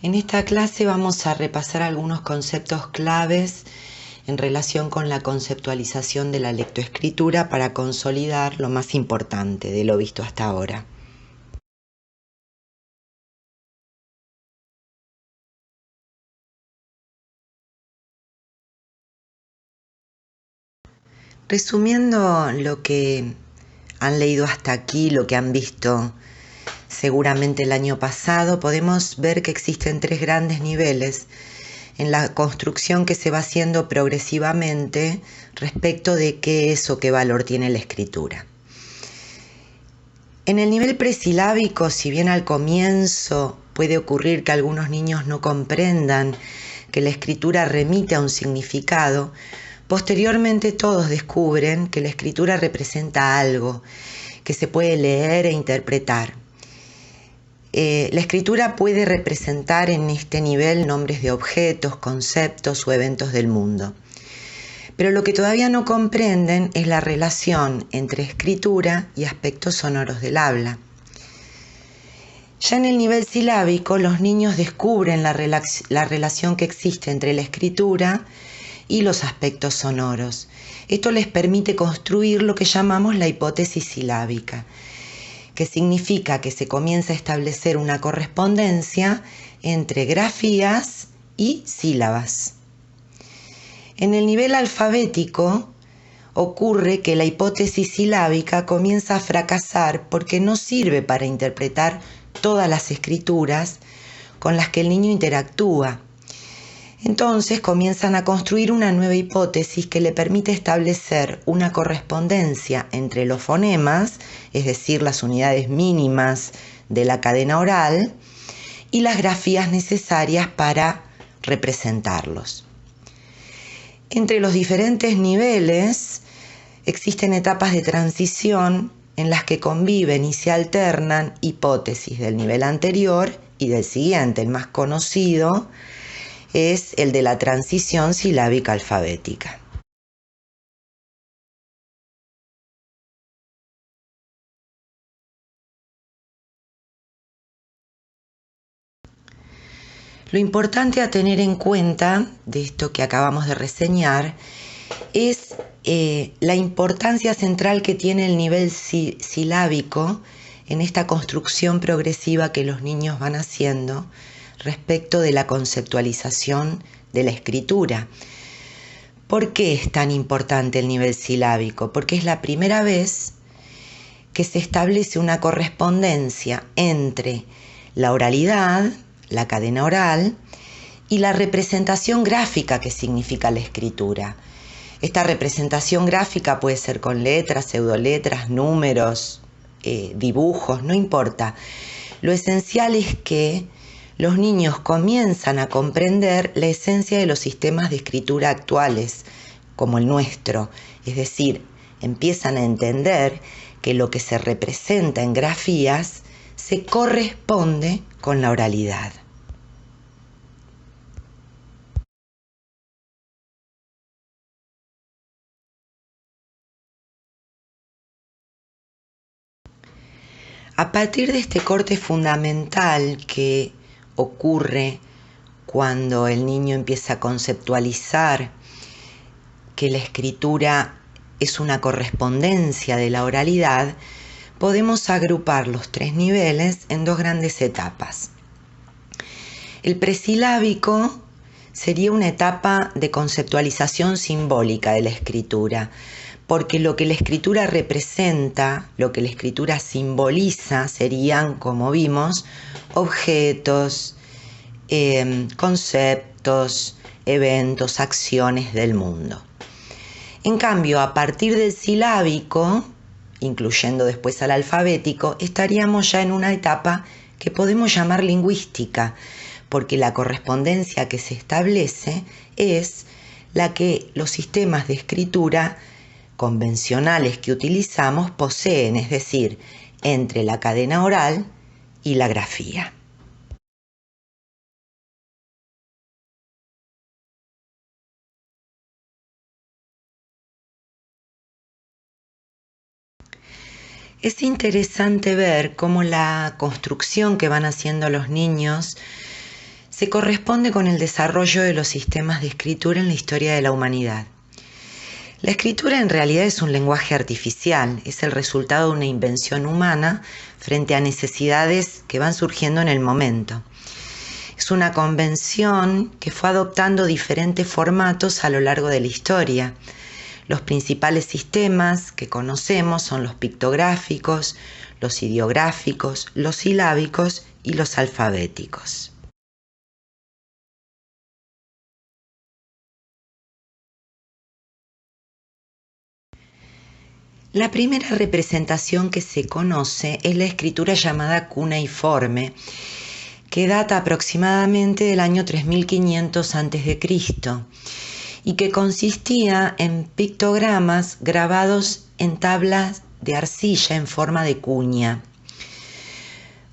En esta clase vamos a repasar algunos conceptos claves en relación con la conceptualización de la lectoescritura para consolidar lo más importante de lo visto hasta ahora. Resumiendo lo que han leído hasta aquí, lo que han visto seguramente el año pasado, podemos ver que existen tres grandes niveles en la construcción que se va haciendo progresivamente respecto de qué es o qué valor tiene la escritura. En el nivel presilábico, si bien al comienzo puede ocurrir que algunos niños no comprendan que la escritura remite a un significado, posteriormente todos descubren que la escritura representa algo que se puede leer e interpretar. La escritura puede representar en este nivel nombres de objetos, conceptos o eventos del mundo. Pero lo que todavía no comprenden es la relación entre escritura y aspectos sonoros del habla. Ya en el nivel silábico, los niños descubren la relación que existe entre la escritura y los aspectos sonoros. Esto les permite construir lo que llamamos la hipótesis silábica, que significa que se comienza a establecer una correspondencia entre grafías y sílabas. En el nivel alfabético ocurre que la hipótesis silábica comienza a fracasar porque no sirve para interpretar todas las escrituras con las que el niño interactúa. Entonces comienzan a construir una nueva hipótesis que le permite establecer una correspondencia entre los fonemas, es decir, las unidades mínimas de la cadena oral, y las grafías necesarias para representarlos. Entre los diferentes niveles existen etapas de transición en las que conviven y se alternan hipótesis del nivel anterior y del siguiente. El más conocido es el de la transición silábica alfabética. Lo importante a tener en cuenta de esto que acabamos de reseñar es la importancia central que tiene el nivel silábico en esta construcción progresiva que los niños van haciendo respecto de la conceptualización de la escritura. ¿Por qué es tan importante el nivel silábico? Porque es la primera vez que se establece una correspondencia entre la oralidad, la cadena oral, y la representación gráfica que significa la escritura. Esta representación gráfica puede ser con letras, pseudoletras, números, dibujos, no importa. Lo esencial es que los niños comienzan a comprender la esencia de los sistemas de escritura actuales, como el nuestro, es decir, empiezan a entender que lo que se representa en grafías se corresponde con la oralidad. A partir de este corte fundamental que ocurre cuando el niño empieza a conceptualizar que la escritura es una correspondencia de la oralidad, podemos agrupar los tres niveles en dos grandes etapas. El presilábico sería una etapa de conceptualización simbólica de la escritura, porque lo que la escritura representa, lo que la escritura simboliza, serían, como vimos, objetos, conceptos, eventos, acciones del mundo. En cambio, a partir del silábico, incluyendo después al alfabético, estaríamos ya en una etapa que podemos llamar lingüística, porque la correspondencia que se establece es la que los sistemas de escritura convencionales que utilizamos poseen, es decir, entre la cadena oral y la grafía. Es interesante ver cómo la construcción que van haciendo los niños se corresponde con el desarrollo de los sistemas de escritura en la historia de la humanidad. La escritura en realidad es un lenguaje artificial, es el resultado de una invención humana frente a necesidades que van surgiendo en el momento. Es una convención que fue adoptando diferentes formatos a lo largo de la historia. Los principales sistemas que conocemos son los pictográficos, los ideográficos, los silábicos y los alfabéticos. La primera representación que se conoce es la escritura llamada cuneiforme, que data aproximadamente del año 3500 a.C. y que consistía en pictogramas grabados en tablas de arcilla en forma de cuña.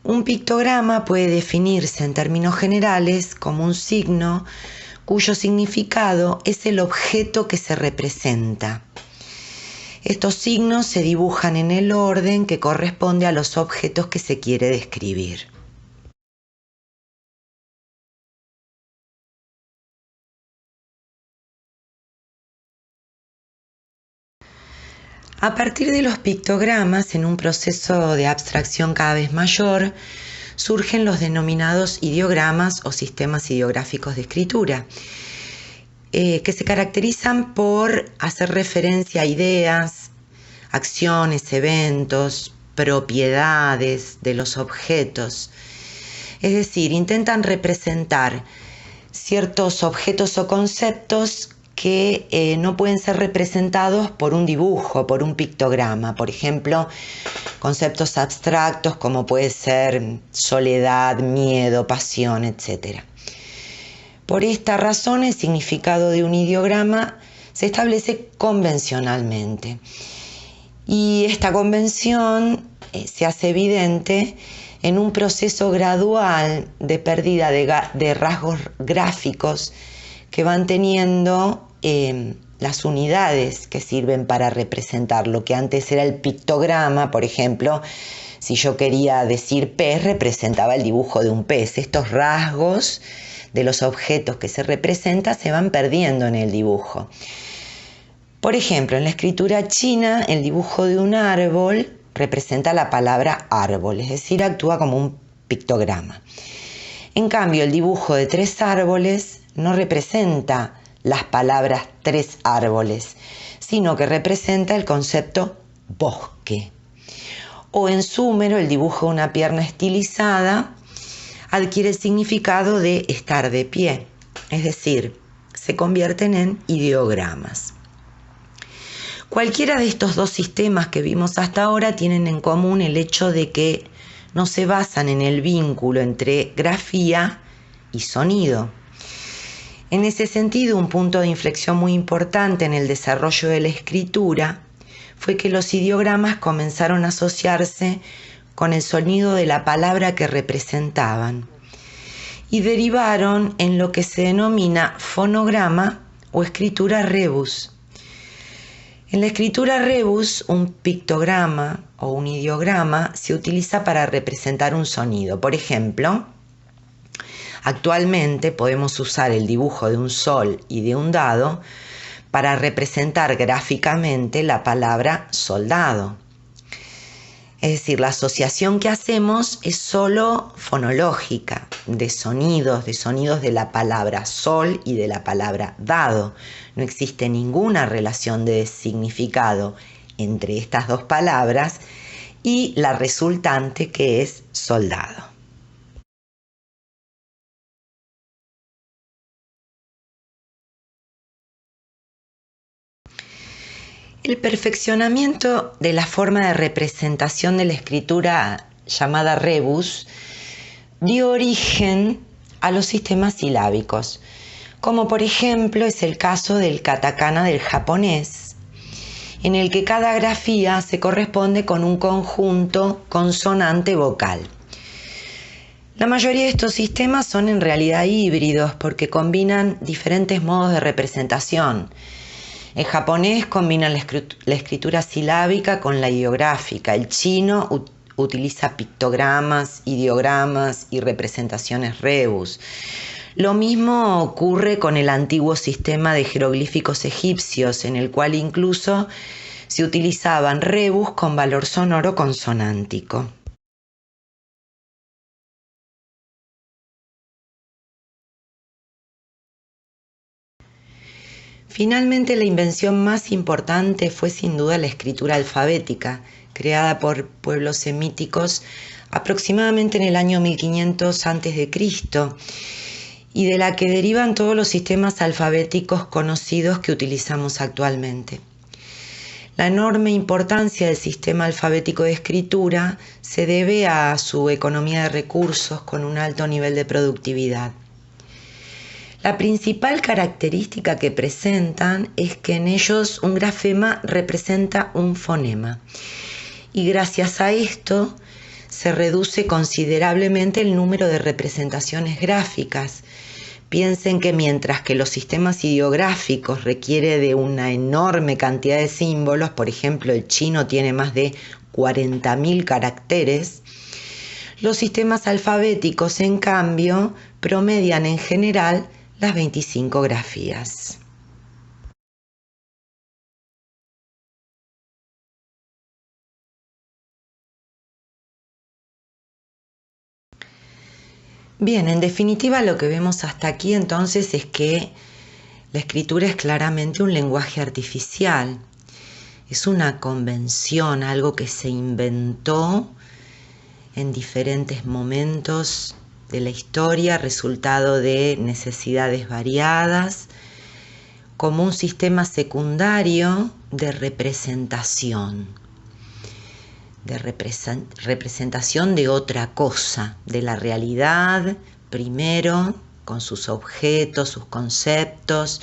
Un pictograma puede definirse en términos generales como un signo cuyo significado es el objeto que se representa. Estos signos se dibujan en el orden que corresponde a los objetos que se quiere describir. A partir de los pictogramas, en un proceso de abstracción cada vez mayor, surgen los denominados ideogramas o sistemas ideográficos de escritura, que se caracterizan por hacer referencia a ideas, acciones, eventos, propiedades de los objetos. Es decir, intentan representar ciertos objetos o conceptos que no pueden ser representados por un dibujo, por un pictograma. Por ejemplo, conceptos abstractos como puede ser soledad, miedo, pasión, etc. Por esta razón, el significado de un ideograma se establece convencionalmente. Y esta convención se hace evidente en un proceso gradual de pérdida de rasgos gráficos que van teniendo las unidades que sirven para representar lo que antes era el pictograma. Por ejemplo, si yo quería decir pez, representaba el dibujo de un pez. Estos rasgos de los objetos que se representan se van perdiendo en el dibujo. Por ejemplo, en la escritura china, el dibujo de un árbol representa la palabra árbol, es decir, actúa como un pictograma. En cambio, el dibujo de 3 árboles no representa las palabras 3 árboles, sino que representa el concepto bosque. O en súmero, el dibujo de una pierna estilizada adquiere el significado de estar de pie, es decir, se convierten en ideogramas. Cualquiera de estos dos sistemas que vimos hasta ahora tienen en común el hecho de que no se basan en el vínculo entre grafía y sonido. En ese sentido, un punto de inflexión muy importante en el desarrollo de la escritura fue que los ideogramas comenzaron a asociarse con el sonido de la palabra que representaban y derivaron en lo que se denomina fonograma o escritura rebus. En la escritura rebus, un pictograma o un ideograma se utiliza para representar un sonido. Por ejemplo, actualmente podemos usar el dibujo de un sol y de un dado para representar gráficamente la palabra soldado. Es decir, la asociación que hacemos es solo fonológica, de sonidos de la palabra sol y de la palabra dado. No existe ninguna relación de significado entre estas dos palabras y la resultante, que es soldado. El perfeccionamiento de la forma de representación de la escritura llamada rebus dio origen a los sistemas silábicos, como por ejemplo es el caso del katakana del japonés, en el que cada grafía se corresponde con un conjunto consonante-vocal. La mayoría de estos sistemas son en realidad híbridos porque combinan diferentes modos de representación. El japonés combina la escritura silábica con la ideográfica. El chino utiliza pictogramas, ideogramas y representaciones rebus. Lo mismo ocurre con el antiguo sistema de jeroglíficos egipcios, en el cual incluso se utilizaban rebus con valor sonoro consonántico. Finalmente, la invención más importante fue sin duda la escritura alfabética, creada por pueblos semíticos aproximadamente en el año 1500 a.C., y de la que derivan todos los sistemas alfabéticos conocidos que utilizamos actualmente. La enorme importancia del sistema alfabético de escritura se debe a su economía de recursos con un alto nivel de productividad. La principal característica que presentan es que en ellos un grafema representa un fonema, y gracias a esto se reduce considerablemente el número de representaciones gráficas. Piensen que mientras que los sistemas ideográficos requieren de una enorme cantidad de símbolos, por ejemplo el chino tiene más de 40.000 caracteres, los sistemas alfabéticos en cambio promedian en general las 25 grafías. Bien, en definitiva lo que vemos hasta aquí entonces es que la escritura es claramente un lenguaje artificial. Es una convención, algo que se inventó en diferentes momentos de la historia, resultado de necesidades variadas, como un sistema secundario de representación. De representación de otra cosa, de la realidad primero, con sus objetos, sus conceptos,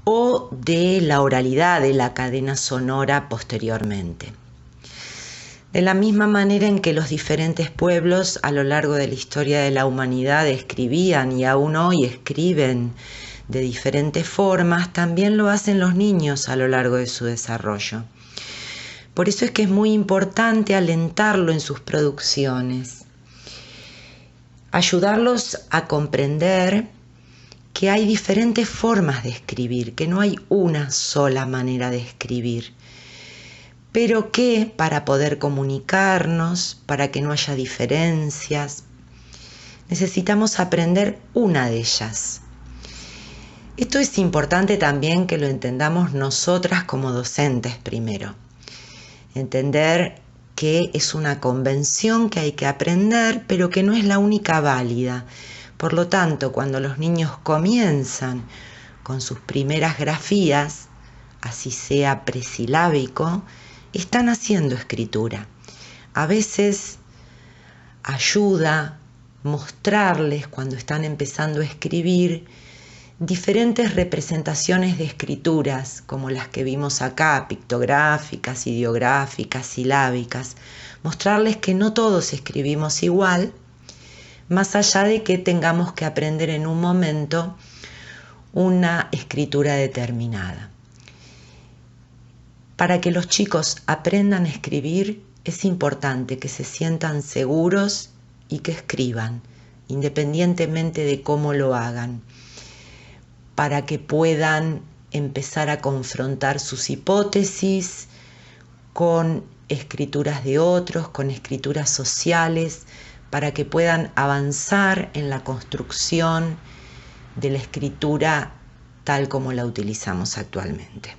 o de la oralidad, de la cadena sonora posteriormente. De la misma manera en que los diferentes pueblos a lo largo de la historia de la humanidad escribían y aún hoy escriben de diferentes formas, también lo hacen los niños a lo largo de su desarrollo. Por eso es que es muy importante alentarlo en sus producciones, ayudarlos a comprender que hay diferentes formas de escribir, que no hay una sola manera de escribir, pero que para poder comunicarnos, para que no haya diferencias, necesitamos aprender una de ellas. Esto es importante también que lo entendamos nosotras como docentes primero. Entender que es una convención que hay que aprender, pero que no es la única válida. Por lo tanto, cuando los niños comienzan con sus primeras grafías, así sea presilábico, están haciendo escritura. A veces ayuda mostrarles cuando están empezando a escribir diferentes representaciones de escrituras, como las que vimos acá, pictográficas, ideográficas, silábicas, mostrarles que no todos escribimos igual, más allá de que tengamos que aprender en un momento una escritura determinada. Para que los chicos aprendan a escribir, es importante que se sientan seguros y que escriban, independientemente de cómo lo hagan, para que puedan empezar a confrontar sus hipótesis con escrituras de otros, con escrituras sociales, para que puedan avanzar en la construcción de la escritura tal como la utilizamos actualmente.